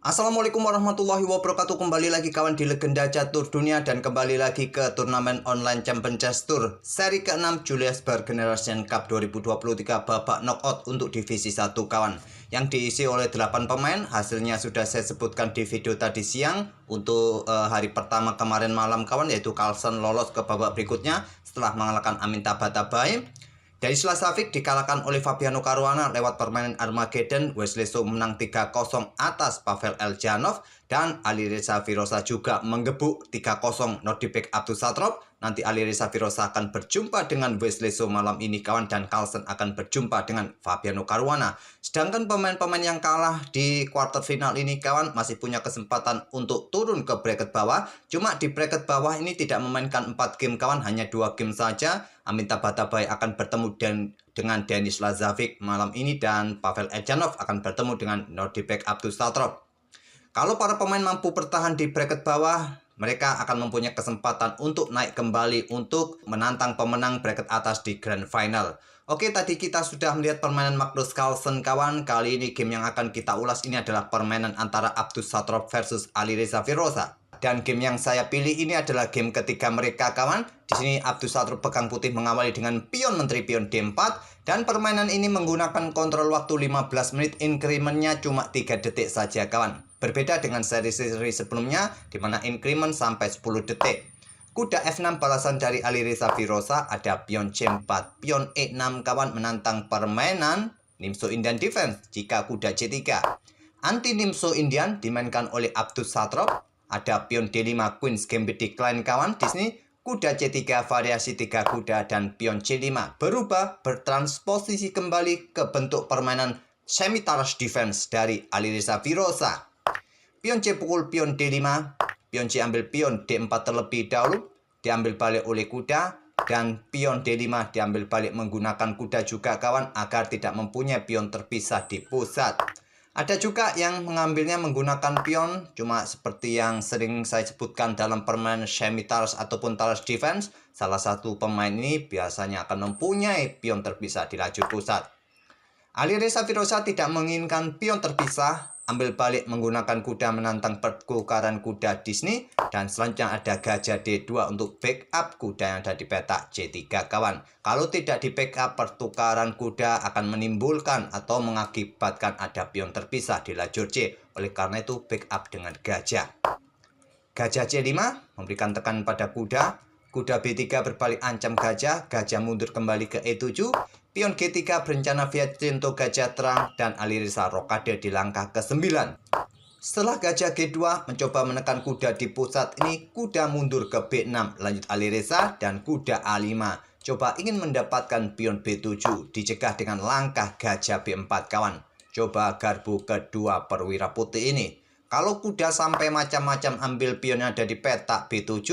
Assalamualaikum warahmatullahi wabarakatuh. Kembali lagi kawan di Legenda Catur Dunia dan kembali lagi ke turnamen online Champion Chess Tour seri ke-6 Julius Baer Generation Cup 2023 babak knockout untuk divisi 1 kawan, yang diisi oleh 8 pemain. Hasilnya sudah saya sebutkan di video tadi siang. Untuk hari pertama kemarin malam kawan, yaitu Carlsen lolos ke babak berikutnya setelah mengalahkan Amin Tabatabai. Dari Slasavic dikalahkan oleh Fabiano Caruana lewat permainan Armageddon. Wesley So menang 3-0 atas Pavel Eljanov. Dan Alireza Firoza juga menggebuk 3-0 Nordibek Abdussatrov. Nanti Alireza Firoza akan berjumpa dengan Wesley So malam ini kawan. Dan Carlsen akan berjumpa dengan Fabiano Caruana. Sedangkan pemain-pemain yang kalah di quarter final ini kawan masih punya kesempatan untuk turun ke bracket bawah. Cuma di bracket bawah ini tidak memainkan 4 game kawan, hanya 2 game saja. Amin Tabatabai akan bertemu dengan Denis Lazavic malam ini, dan Pavel Eljanov akan bertemu dengan Nordibek Abdussatrov. Kalau para pemain mampu bertahan di bracket bawah, mereka akan mempunyai kesempatan untuk naik kembali untuk menantang pemenang bracket atas di grand final. Oke, tadi kita sudah melihat permainan Magnus Carlsen kawan. Kali ini game yang akan kita ulas ini adalah permainan antara Abdussatrov versus Alireza Firoza. Dan game yang saya pilih ini adalah game ketiga mereka kawan. Di sini Abdussatrov pegang putih mengawali dengan pion menteri pion D4, dan permainan ini menggunakan kontrol waktu 15 menit, incrementnya cuma 3 detik saja kawan. Berbeda dengan seri-seri sebelumnya di mana increment sampai 10 detik. Kuda F6 balasan dari Alireza Firoza, ada pion C4, pion E6 kawan menantang permainan Nimzo Indian Defense jika kuda C3. Anti Nimzo Indian dimainkan oleh Abdussatrov. Ada pion D5 Queen's Gambit Decline kawan. Di sini kuda C3 variasi 3 kuda dan pion C5 berubah bertransposisi kembali ke bentuk permainan Scimitar's Defense dari Alireza Firoza. Pion C pukul pion D5, pion C ambil pion D4 terlebih dahulu, diambil balik oleh kuda, dan pion D5 diambil balik menggunakan kuda juga kawan agar tidak mempunyai pion terpisah di pusat. Ada juga yang mengambilnya menggunakan pion, cuma seperti yang sering saya sebutkan dalam permainan Scimitar's ataupun Tar's Defense, salah satu pemain ini biasanya akan mempunyai pion terpisah di lajur pusat. Alireza Firoza tidak menginginkan pion terpisah, ambil balik menggunakan kuda menantang pertukaran kuda Disney, dan selanjutnya ada gajah D2 untuk backup kuda yang ada di petak C3 kawan. Kalau tidak di backup, pertukaran kuda akan menimbulkan atau mengakibatkan ada pion terpisah di lajur C. Oleh karena itu backup dengan gajah. Gajah C5 memberikan tekanan pada kuda. Kuda B3 berbalik ancam gajah, gajah mundur kembali ke E7. Pion G3 berencana Vicenzo gajah terang, dan Alireza rokade di langkah ke-9. Setelah gajah G2 mencoba menekan kuda di pusat ini, kuda mundur ke B6, lanjut Alireza, dan kuda A5 coba ingin mendapatkan pion B7, dicegah dengan langkah gajah B4 kawan. Coba garbu kedua perwira putih ini. Kalau kuda sampai macam-macam ambil pion yang ada di petak B7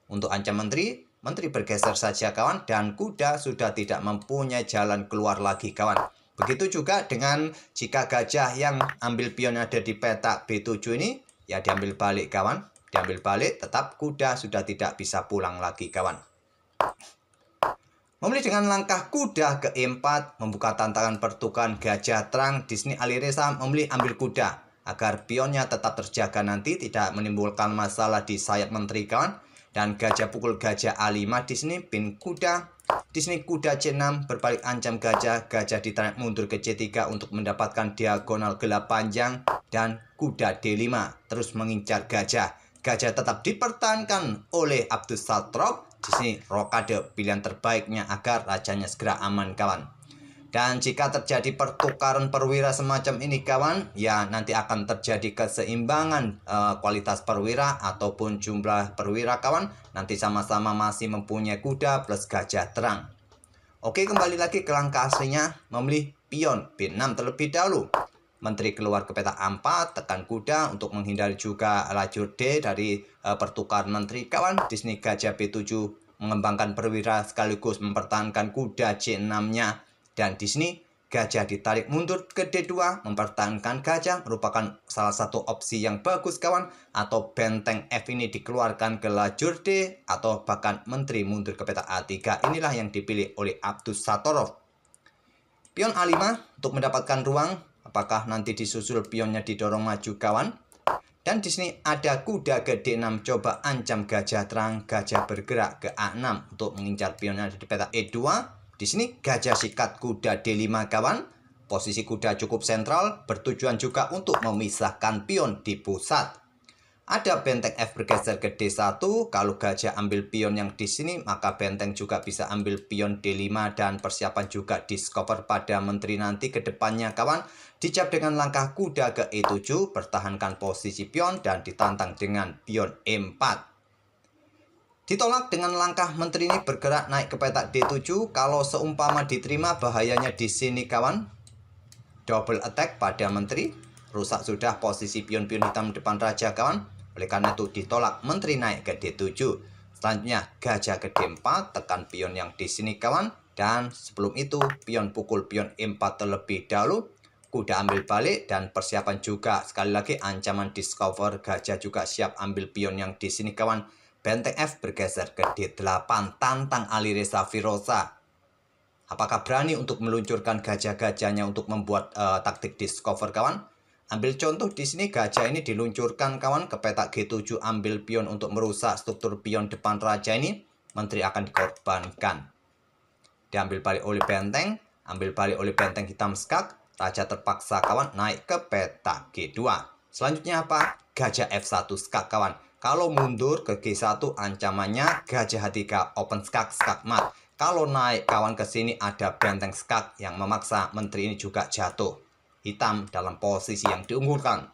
untuk ancam menteri, menteri bergeser saja kawan, dan kuda sudah tidak mempunyai jalan keluar lagi kawan. Begitu juga dengan jika gajah yang ambil pion yang ada di petak B7 ini, ya diambil balik kawan. Diambil balik, tetap kuda sudah tidak bisa pulang lagi kawan. Memilih dengan langkah kuda ke E4, membuka tantangan pertukaran gajah terang. Di sini Alireza memilih ambil kuda agar pionnya tetap terjaga nanti, tidak menimbulkan masalah di sayap menteri kawan. Dan gajah pukul gajah A5 di sini pin kuda. Di sini kuda C6 berbalik ancam gajah, gajah ditarik mundur ke C3 untuk mendapatkan diagonal gelap panjang, dan kuda D5 terus mengincar gajah. Gajah tetap dipertahankan oleh Abdussatrov. Di sini rokade pilihan terbaiknya agar rajanya segera aman kawan. Dan jika terjadi pertukaran perwira semacam ini kawan, ya nanti akan terjadi keseimbangan kualitas perwira ataupun jumlah perwira kawan. Nanti sama-sama masih mempunyai kuda plus gajah terang. Oke, kembali lagi ke langkah aslinya, memilih pion B6 terlebih dahulu. Menteri keluar ke petak A4, tekan kuda untuk menghindari juga lajur D dari pertukaran menteri kawan. Di sini gajah B7 mengembangkan perwira sekaligus mempertahankan kuda C6-nya. Dan di sini gajah ditarik mundur ke D2, mempertahankan gajah merupakan salah satu opsi yang bagus kawan. Atau benteng F ini dikeluarkan ke lajur D, atau bahkan menteri mundur ke petak A3. Inilah yang dipilih oleh Abdussatrov. Pion A5 untuk mendapatkan ruang. Apakah nanti disusul pionnya didorong maju kawan? Dan di sini ada kuda ke D6 coba ancam gajah terang, gajah bergerak ke A6 untuk mengincar pion yang ada di petak E2. Di sini gajah sikat kuda D5 kawan. Posisi kuda cukup sentral, bertujuan juga untuk memisahkan pion di pusat. Ada benteng F bergeser ke D1. Kalau gajah ambil pion yang di sini, maka benteng juga bisa ambil pion D5 dan persiapan juga discover pada menteri nanti ke depannya kawan. Dijawab dengan langkah kuda ke E7, pertahankan posisi pion dan ditantang dengan pion E4. Ditolak dengan langkah menteri ini bergerak naik ke petak D7. Kalau seumpama diterima, bahayanya di sini kawan. Double attack pada menteri. Rusak sudah posisi pion-pion hitam depan raja kawan. Oleh karena itu ditolak, menteri naik ke D7. Selanjutnya gajah ke D4, tekan pion yang di sini kawan. Dan sebelum itu pion pukul pion E4 terlebih dahulu. Kuda ambil balik dan persiapan juga sekali lagi ancaman discover. Gajah juga siap ambil pion yang di sini kawan. Benteng F bergeser ke D8, tantang Alireza Firoza. Apakah berani untuk meluncurkan gajah-gajahnya untuk membuat taktik discover kawan? Ambil contoh di sini gajah ini diluncurkan kawan ke petak G7, ambil pion untuk merusak struktur pion depan raja ini. Menteri akan dikorbankan. Diambil balik oleh benteng, ambil balik oleh benteng hitam skak. Raja terpaksa kawan naik ke petak G2. Selanjutnya apa? Gajah F1 skak kawan. Kalau mundur ke G1 ancamannya gajah H3 open skak, skak mat. Kalau naik kawan ke sini ada benteng skak yang memaksa menteri ini juga jatuh. Hitam dalam posisi yang diunggulkan.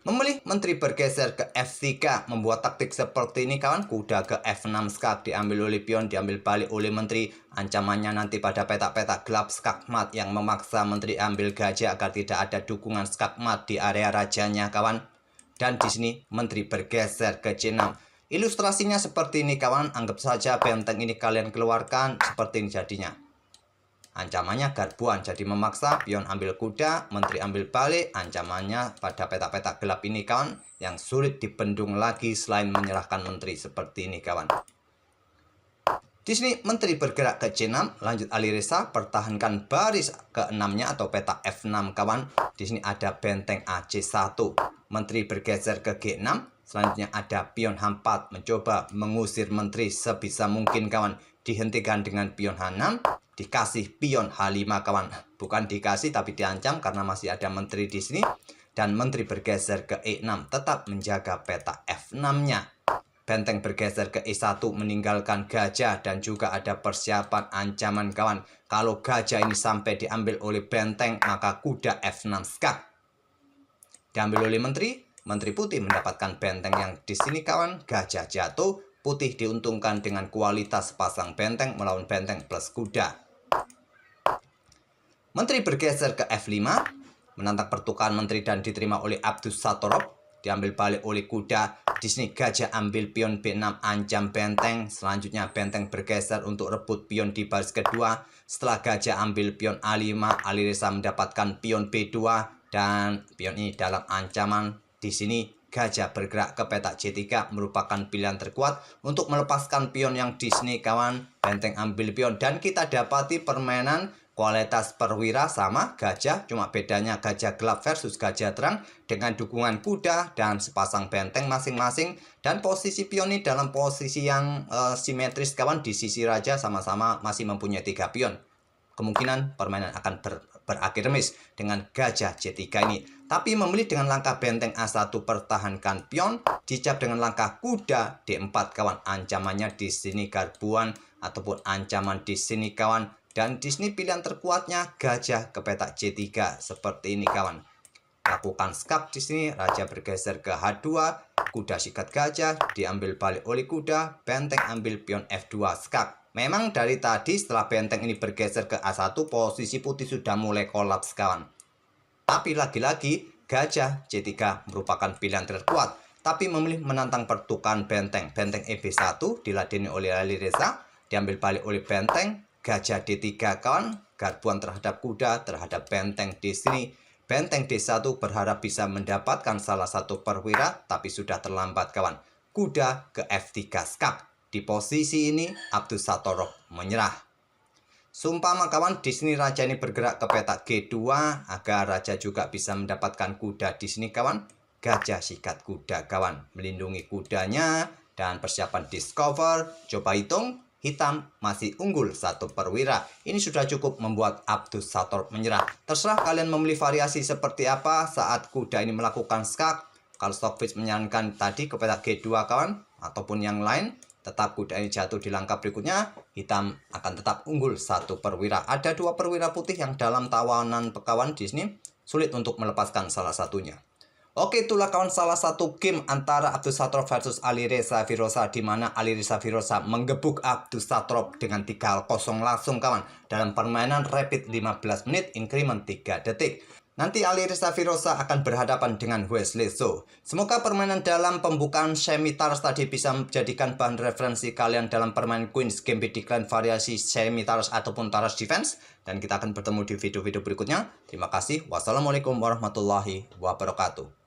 Memilih menteri bergeser ke F3, membuat taktik seperti ini kawan. Kuda ke F6 skak, diambil oleh pion, diambil balik oleh menteri. Ancamannya nanti pada petak-petak gelap skak mat yang memaksa menteri ambil gajah agar tidak ada dukungan skak mat di area rajanya kawan. Dan di sini menteri bergeser ke C6. Ilustrasinya seperti ini kawan, anggap saja benteng ini kalian keluarkan, seperti ini jadinya. Ancamannya garbuan, jadi memaksa pion ambil kuda, menteri ambil balik. Ancamannya pada petak-petak gelap ini kawan, yang sulit dibendung lagi selain menyerahkan menteri seperti ini kawan. Di sini menteri bergerak ke C6, lanjut Alireza, pertahankan baris ke-6-nya atau petak F6 kawan. Di sini ada benteng AC1, menteri bergeser ke G6. Selanjutnya ada pion H4, mencoba mengusir menteri sebisa mungkin kawan. Dihentikan dengan pion H6, dikasih pion H5 kawan. Bukan dikasih tapi diancam karena masih ada menteri di sini. Dan menteri bergeser ke E6, tetap menjaga petak F6-nya. Benteng bergeser ke E1, meninggalkan gajah dan juga ada persiapan ancaman kawan. Kalau gajah ini sampai diambil oleh benteng, maka kuda F6 skak. Diambil oleh menteri, menteri putih mendapatkan benteng yang di sini kawan. Gajah jatuh, putih diuntungkan dengan kualitas pasang benteng melawan benteng plus kuda. Menteri bergeser ke F5, menantang pertukaran menteri dan diterima oleh Abdus Satorov. Diambil balik oleh kuda. Di sini gajah ambil pion B6, ancam benteng. Selanjutnya benteng bergeser untuk rebut pion di baris kedua. Setelah gajah ambil pion A5, Alireza mendapatkan pion B2 dan pion ini dalam ancaman. Di sini gajah bergerak ke petak C3, merupakan pilihan terkuat untuk melepaskan pion yang di sini kawan. Benteng ambil pion dan kita dapati permainan kualitas perwira sama gajah, cuma bedanya gajah gelap versus gajah terang dengan dukungan kuda dan sepasang benteng masing-masing. Dan posisi pion ini dalam posisi yang simetris kawan, di sisi raja sama-sama masih mempunyai 3 pion. Kemungkinan permainan akan berakhir remis dengan gajah C3 ini. Tapi memilih dengan langkah benteng A1 pertahankan pion, dicap dengan langkah kuda D4 kawan. Ancamannya di sini garbuan ataupun ancaman di sini kawan. Dan di sini pilihan terkuatnya gajah ke petak C3 seperti ini kawan. Lakukan skak di sini, raja bergeser ke H2, kuda sikat gajah, diambil balik oleh kuda, benteng ambil pion F2 skak. Memang dari tadi setelah benteng ini bergeser ke A1, posisi putih sudah mulai kolaps kawan. Tapi lagi-lagi gajah C3 merupakan pilihan terkuat. Tapi memilih menantang pertukaran benteng. Benteng EB1 diladeni oleh Alireza, diambil balik oleh benteng. Gajah D3 kawan, garbuan terhadap kuda, terhadap benteng di sini. Benteng D1 berharap bisa mendapatkan salah satu perwira, tapi sudah terlambat kawan. Kuda ke F3 skak. Di posisi ini Abdus Satorov menyerah. Sumpama kawan, di sini raja ini bergerak ke petak G2 agar raja juga bisa mendapatkan kuda di sini kawan. gajah sikat kuda kawan. Melindungi kudanya dan persiapan discover. Coba hitung, hitam masih unggul 1 perwira. Ini sudah cukup membuat Abdus Sator menyerah. Terserah kalian memilih variasi seperti apa saat kuda ini melakukan skak. Kalau Stockfish menyarankan tadi kepada G2 kawan, ataupun yang lain, tetap kuda ini jatuh di langkah berikutnya, hitam akan tetap unggul 1 perwira. Ada 2 perwira putih yang dalam tawanan kawan di sini, sulit untuk melepaskan salah satunya. Oke, itulah kawan salah satu game antara Abdus Satrov versus Alireza Firoza, di mana Alireza Firoza menggebuk Abdus Satrov dengan 3-0 langsung kawan dalam permainan rapid 15 menit increment 3 detik. Nanti Alireza Firoza akan berhadapan dengan Wesley So. Semoga permainan dalam pembukaan semi-taras tadi bisa menjadikan bahan referensi kalian dalam permainan Queen's Gambit Decline variasi semi-taras ataupun taras defense. Dan kita akan bertemu di video-video berikutnya. Terima kasih. Wassalamualaikum warahmatullahi wabarakatuh.